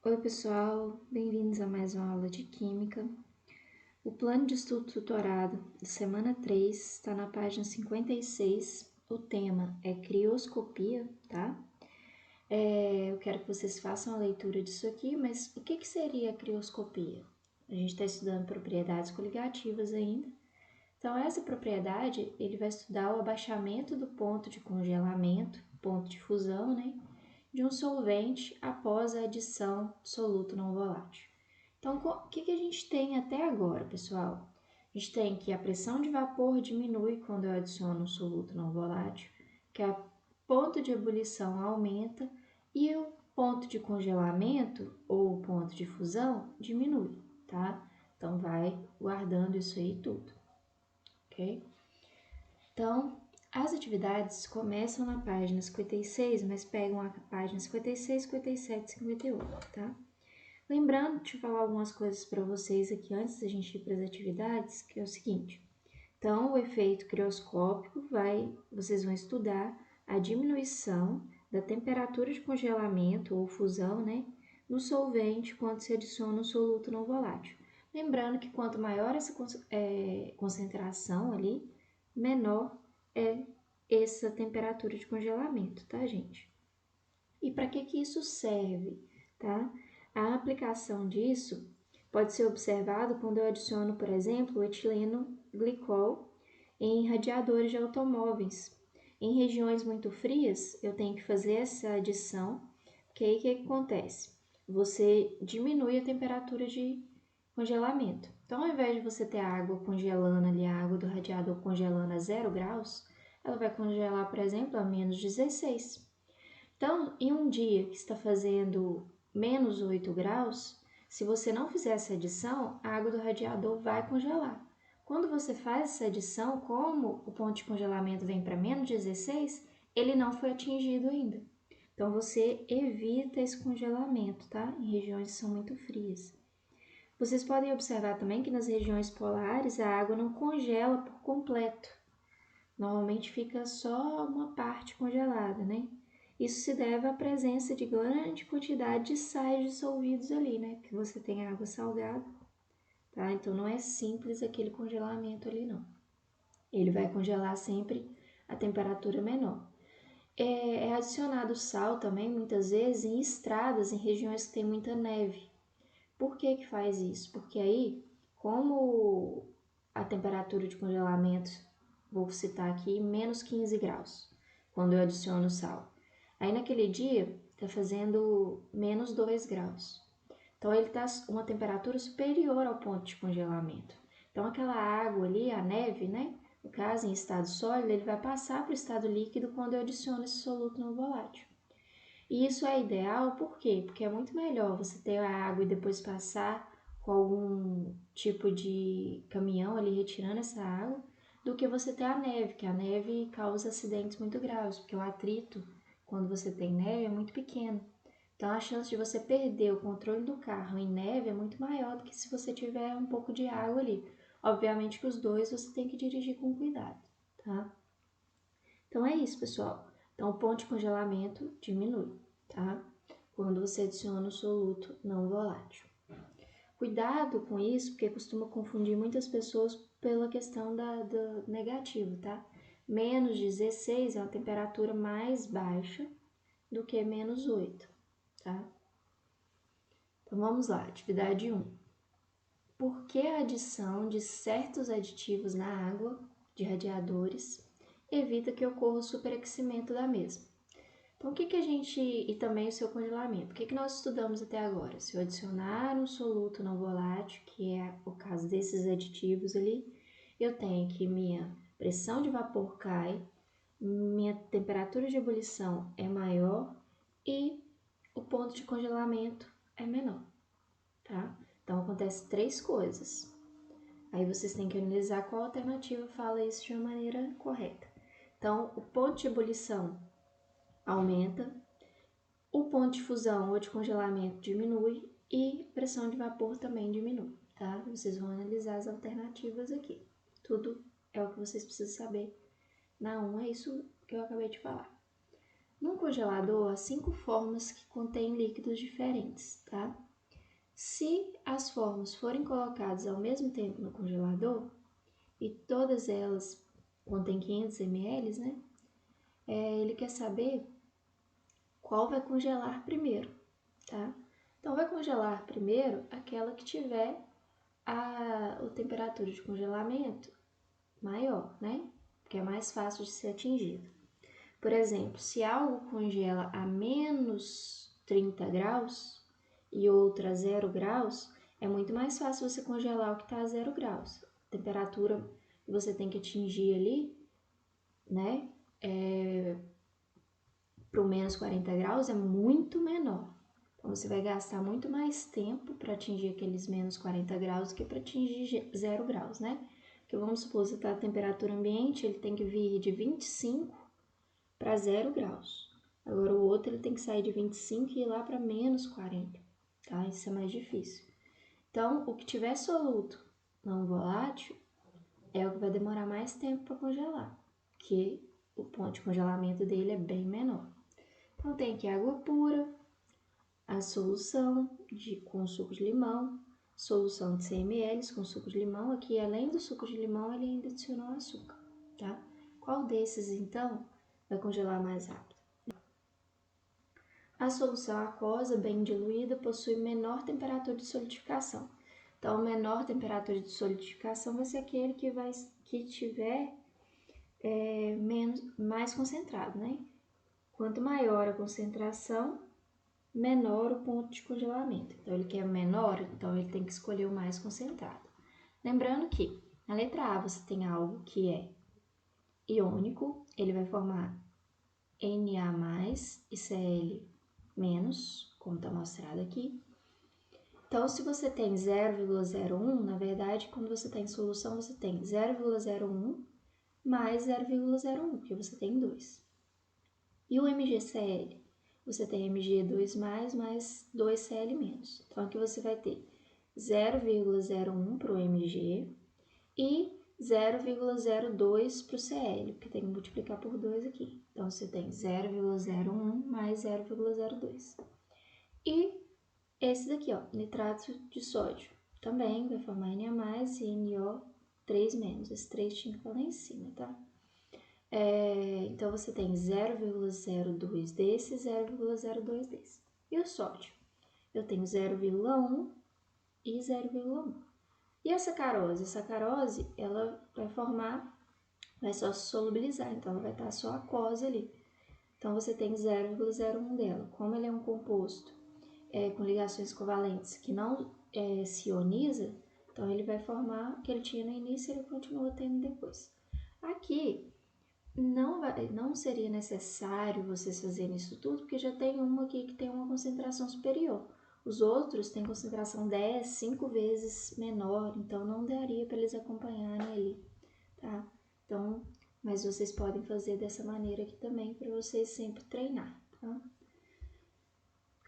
Oi pessoal, bem-vindos a mais uma aula de Química. O plano de estudo tutorado da semana 3 está na página 56. O tema é crioscopia, tá? Eu quero que vocês façam a leitura disso aqui, mas o que seria a crioscopia? A gente está estudando propriedades coligativas ainda. Então, essa propriedade, ele vai estudar o abaixamento do ponto de congelamento, ponto de fusão, né? De um solvente após a adição de soluto não volátil. Então, o que a gente tem até agora, pessoal? A gente tem que a pressão de vapor diminui quando eu adiciono um soluto não volátil, que o ponto de ebulição aumenta e o ponto de congelamento ou ponto de fusão diminui, tá? Então, vai guardando isso aí tudo, ok? Então, as atividades começam na página 56, mas pegam a página 56, 57 e 58, tá? Lembrando, deixa eu falar algumas coisas para vocês aqui antes da gente ir para as atividades, que é o seguinte. Então, o efeito crioscópico vocês vão estudar a diminuição da temperatura de congelamento ou fusão, né, no solvente quando se adiciona um soluto não volátil. Lembrando que quanto maior essa concentração ali, menor é essa temperatura de congelamento, tá, gente? E para que isso serve, tá? A aplicação disso pode ser observado quando eu adiciono, por exemplo, o etileno glicol em radiadores de automóveis. Em regiões muito frias, eu tenho que fazer essa adição, porque aí o que acontece? Você diminui a temperatura de congelamento. Então, ao invés de você ter a água congelando ali, a água do radiador congelando a 0 graus, ela vai congelar, por exemplo, a menos 16. Então, em um dia que está fazendo menos 8 graus, se você não fizer essa adição, a água do radiador vai congelar. Quando você faz essa adição, como o ponto de congelamento vem para menos 16, ele não foi atingido ainda. Então, você evita esse congelamento, tá? Em regiões que são muito frias. Vocês podem observar também que nas regiões polares a água não congela por completo. Normalmente fica só uma parte congelada, né? Isso se deve à presença de grande quantidade de sais dissolvidos ali, né? Porque você tem água salgada, tá? Então não é simples aquele congelamento ali, não. Ele vai congelar sempre a temperatura menor. É adicionado sal também, muitas vezes, em estradas, em regiões que tem muita neve. Por que faz isso? Porque aí, como a temperatura de congelamento, vou citar aqui, menos 15 graus, quando eu adiciono sal. Aí naquele dia, está fazendo menos 2 graus. Então, ele está uma temperatura superior ao ponto de congelamento. Então, aquela água ali, a neve, né? No caso, em estado sólido, ele vai passar para o estado líquido quando eu adiciono esse soluto não volátil. E isso é ideal, por quê? Porque é muito melhor você ter a água e depois passar com algum tipo de caminhão ali retirando essa água, do que você ter a neve, que a neve causa acidentes muito graves, porque o atrito, quando você tem neve, é muito pequeno. Então, a chance de você perder o controle do carro em neve é muito maior do que se você tiver um pouco de água ali. Obviamente que os dois você tem que dirigir com cuidado, tá? Então, é isso, pessoal. Então, o ponto de congelamento diminui, tá? Quando você adiciona o soluto não volátil. Cuidado com isso, porque costuma confundir muitas pessoas pela questão do negativo, tá? Menos 16 é uma temperatura mais baixa do que menos 8, tá? Então, vamos lá, atividade 1. Por que a adição de certos aditivos na água de radiadores evita que ocorra o superaquecimento da mesma? Então, o que a gente... E também o seu congelamento. O que nós estudamos até agora? Se eu adicionar um soluto não volátil, que é o caso desses aditivos ali, eu tenho que minha pressão de vapor cai, minha temperatura de ebulição é maior e o ponto de congelamento é menor, tá? Então, acontece 3 coisas. Aí vocês têm que analisar qual alternativa fala isso de uma maneira correta. Então, o ponto de ebulição aumenta, o ponto de fusão ou de congelamento diminui e pressão de vapor também diminui, tá? Vocês vão analisar as alternativas aqui. Tudo é o que vocês precisam saber. Na 1 é isso que eu acabei de falar. Num congelador, há 5 formas que contêm líquidos diferentes, tá? Se as formas forem colocadas ao mesmo tempo no congelador, e todas elas contêm 500 ml, né? Ele quer saber qual vai congelar primeiro, tá? Então, vai congelar primeiro aquela que tiver a temperatura de congelamento maior, né? Que é mais fácil de ser atingido. Por exemplo, se algo congela a menos 30 graus e outra a 0 graus, é muito mais fácil você congelar o que está a 0 graus. A temperatura que você tem que atingir ali, né, para o menos 40 graus é muito menor. Então, você vai gastar muito mais tempo para atingir aqueles menos 40 graus do que para atingir 0 graus, né? Porque vamos supor, você está a temperatura ambiente, ele tem que vir de 25 para 0 graus. Agora, o outro ele tem que sair de 25 e ir lá para menos 40, tá? Isso é mais difícil. Então, o que tiver soluto não volátil é o que vai demorar mais tempo para congelar, porque o ponto de congelamento dele é bem menor. Então, tem aqui água pura, a solução com suco de limão, solução de 100 ml com suco de limão. Aqui, além do suco de limão, ele ainda adicionou açúcar, tá? Qual desses, então, vai congelar mais rápido? A solução aquosa bem diluída possui menor temperatura de solidificação. Então, menor temperatura de solidificação vai ser aquele que tiver mais concentrado, né? Quanto maior a concentração, menor o ponto de congelamento. Então, ele quer menor, então ele tem que escolher o mais concentrado. Lembrando que na letra A você tem algo que é iônico, ele vai formar Na+, e Cl-, como está mostrado aqui. Então, se você tem 0,01, na verdade, quando você está em solução, você tem 0,01 mais 0,01, porque você tem 2. E o MgCl? Você tem Mg2+, mais 2Cl-. Então, aqui você vai ter 0,01 para o Mg e 0,02 para o Cl, porque tem que multiplicar por 2 aqui. Então, você tem 0,01 mais 0,02. E esse daqui, ó, nitrato de sódio, também vai formar Na+, e NO3-. Esse 3 tinha que estar lá em cima, tá? Então, você tem 0,02 desse, 0,02 desse. E o sódio? Eu tenho 0,1 e 0,1. E a sacarose? A sacarose, ela vai só se solubilizar, então ela vai estar só aquosa ali. Então, você tem 0,01 dela. Como ele é um composto com ligações covalentes que não se ioniza, então ele vai formar o que ele tinha no início e ele continua tendo depois. Aqui, não seria necessário vocês fazerem isso tudo, porque já tem uma aqui que tem uma concentração superior. Os outros têm concentração 10, 5 vezes menor, então não daria para eles acompanharem ali, tá? Então, mas vocês podem fazer dessa maneira aqui também, para vocês sempre treinar, tá?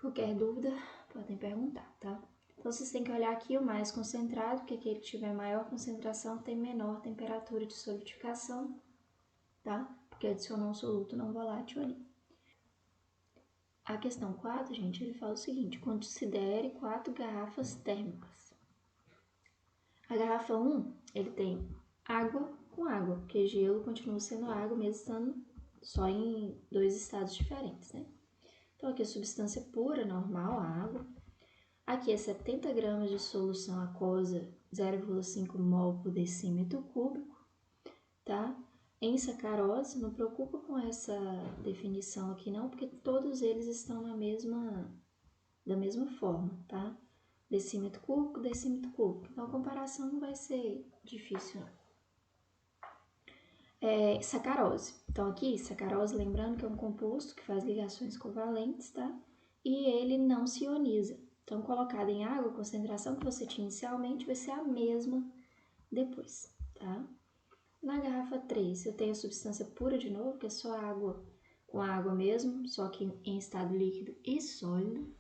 Qualquer dúvida, podem perguntar, tá? Então, vocês têm que olhar aqui o mais concentrado, porque aquele que tiver maior concentração tem menor temperatura de solidificação, tá? Porque adicionou um soluto não volátil ali. A questão 4, gente, ele fala o seguinte: considere 4 garrafas térmicas. A garrafa 1, ele tem água com água, porque gelo continua sendo água, mesmo estando só em 2 estados diferentes, né? Então, aqui é substância pura, normal, a água. Aqui é 70 gramas de solução aquosa, 0,5 mol por decímetro cúbico, tá? Em sacarose, não preocupa com essa definição aqui não, porque todos eles estão da mesma forma, tá? Decímetro cúbico, decímetro cúbico. Então, a comparação não vai ser difícil, não. Sacarose. Então, aqui, sacarose, lembrando que é um composto que faz ligações covalentes, tá? E ele não se ioniza. Então, colocado em água, a concentração que você tinha inicialmente vai ser a mesma depois, tá? Na garrafa 3, eu tenho a substância pura de novo, que é só água com água mesmo, só que em estado líquido e sólido.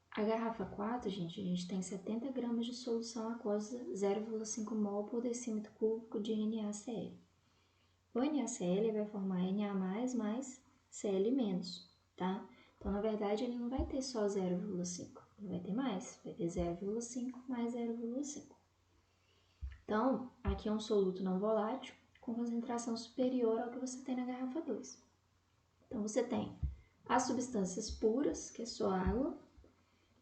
A garrafa 4, gente, a gente tem 70 gramas de solução aquosa, 0,5 mol por decímetro cúbico de NaCl. O NaCl vai formar Na+, mais Cl-, tá? Então, na verdade, ele não vai ter só 0,5, ele vai ter mais, vai ter 0,5 mais 0,5. Então, aqui é um soluto não volátil com concentração superior ao que você tem na garrafa 2. Então, você tem as substâncias puras, que é só água,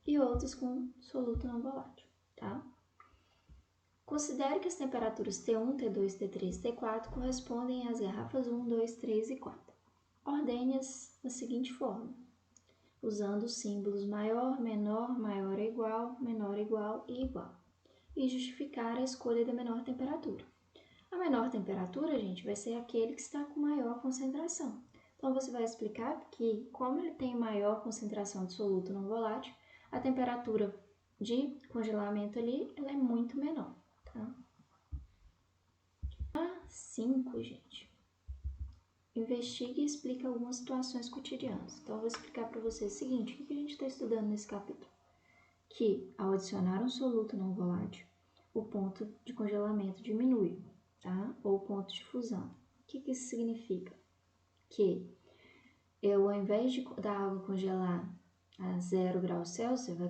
e outras com soluto não volátil, tá? Considere que as temperaturas T1, T2, T3 e T4 correspondem às garrafas 1, 2, 3 e 4. Ordene-as da seguinte forma, usando os símbolos maior, menor, maior ou igual, menor, igual e igual, e justificar a escolha da menor temperatura. A menor temperatura, gente, vai ser aquele que está com maior concentração. Então, você vai explicar que, como ele tem maior concentração de soluto não volátil, a temperatura de congelamento ali ela é muito menor, tá? A 5, gente. Investigue e explique algumas situações cotidianas. Então, eu vou explicar para você o seguinte, o que a gente está estudando nesse capítulo? Que, ao adicionar um soluto não volátil, o ponto de congelamento diminui, tá? Ou o ponto de fusão. O que isso significa? Que eu, ao invés da água congelar a 0 graus Celsius, vai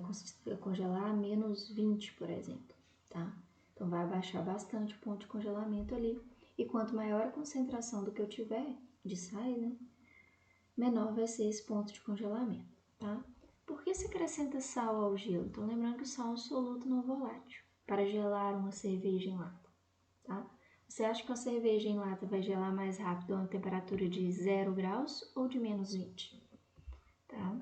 congelar a menos 20, por exemplo, tá? Então, vai abaixar bastante o ponto de congelamento ali. E quanto maior a concentração do que eu tiver de sais, né, menor vai ser esse ponto de congelamento, tá? Por que se acrescenta sal ao gelo? Então, lembrando que o sal é um soluto não volátil para gelar uma cerveja em lata, tá? Você acha que a cerveja em lata vai gelar mais rápido a uma temperatura de 0 graus ou de menos 20? Tá?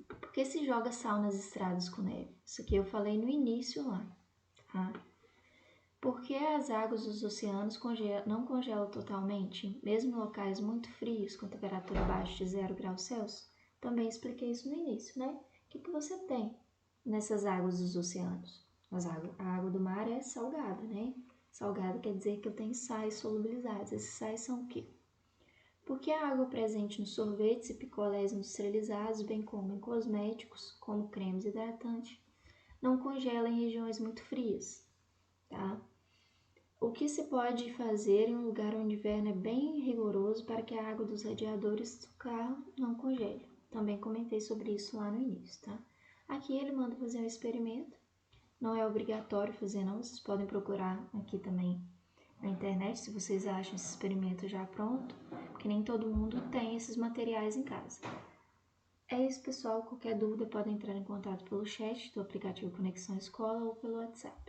Por que se joga sal nas estradas com neve? Isso aqui eu falei no início lá, tá? Porque as águas dos oceanos não congelam totalmente, mesmo em locais muito frios, com temperatura abaixo de 0 graus Celsius? Também expliquei isso no início, né? O que você tem nessas águas dos oceanos? A água do mar é salgada, né? Salgada quer dizer que eu tenho sais solubilizados. Esses sais são o quê? Porque a água presente nos sorvetes e picolés industrializados, bem como em cosméticos, como cremes hidratantes, não congela em regiões muito frias, tá? O que se pode fazer em um lugar onde o inverno é bem rigoroso para que a água dos radiadores do carro não congele? Também comentei sobre isso lá no início, tá? Aqui ele manda fazer um experimento. Não é obrigatório fazer não, vocês podem procurar aqui também na internet se vocês acham esse experimento já pronto, porque nem todo mundo tem esses materiais em casa. É isso, pessoal. Qualquer dúvida podem entrar em contato pelo chat do aplicativo Conexão Escola ou pelo WhatsApp.